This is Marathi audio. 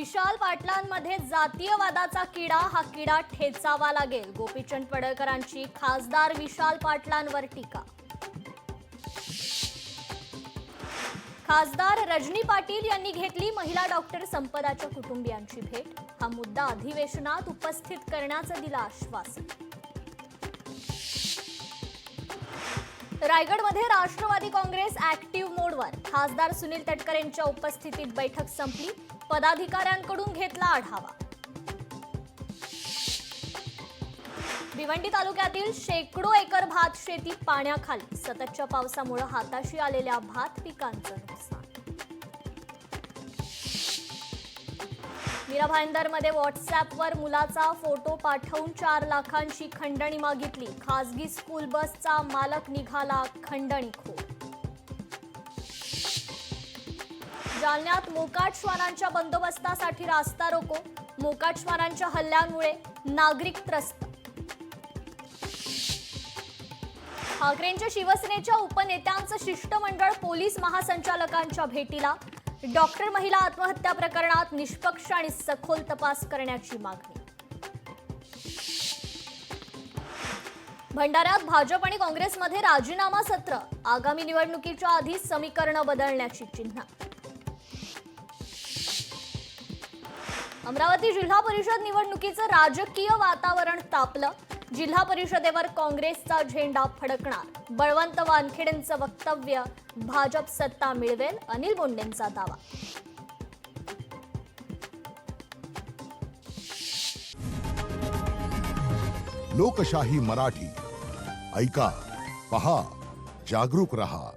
विशाल पाटलांमध्ये जातीयवादाचा किडा, हा किडा ठेचावा लागेल. गोपीचंद पडळकरांची खासदार विशाल पाटलांवर टीका. खासदार रजनी पाटील यांनी घेतली महिला डॉक्टर संपदाच्या कुटुंबियांची भेट. हा मुद्दा अधिवेशनात उपस्थित करण्याचं दिलं आश्वासन. रायगडमध्ये राष्ट्रवादी काँग्रेस ऍक्टिव्ह मोडवर. खासदार सुनील तटकरे यांच्या उपस्थितीत बैठक संपली. पदाधिकाऱ्यांकडून घेतला आढावा. भिवंडी तालुक्यातील शेकडो एकर भात शेती पाण्याखाली. सततच्या पावसामुळे हाताशी आलेल्या भात पिकांचं नुकसान. मीरा भाईंदरमध्ये व्हॉट्सअॅपवर मुलाचा फोटो पाठवून 4 लाखांची खंडणी मागितली. खासगी स्कूल बसचा मालक निघाला खंडणीखोर. जालन्यात मोकाट श्वानांच्या बंदोबस्तासाठी रास्ता रोको. मोकाट श्वानांच्या हल्ल्यांमुळे नागरिक त्रस्त. ठाकरेंच्या शिवसेनेच्या उपनेत्यांचं शिष्टमंडळ पोलीस महासंचालकांच्या भेटीला. डॉक्टर महिला आत्महत्या प्रकरणात निष्पक्ष आणि सखोल तपास करण्याची मागणी. भंडाऱ्यात भाजप आणि काँग्रेसमध्ये राजीनामा सत्र. आगामी निवडणुकीच्या आधी समीकरणं बदलण्याची चिन्ह. अमरावती जिल्हा परिषद निवडणुकीचं राजकीय वातावरण तापलं. जिल्हा परिषदेवर काँग्रेसचा झेंडा फडकणार. बळवंत वानखेडेंचं वक्तव्य. भाजप सत्ता मिळवेल, अनिल बोंडेंचा दावा. लोकशाही मराठी ऐका, पहा, जागरूक रहा.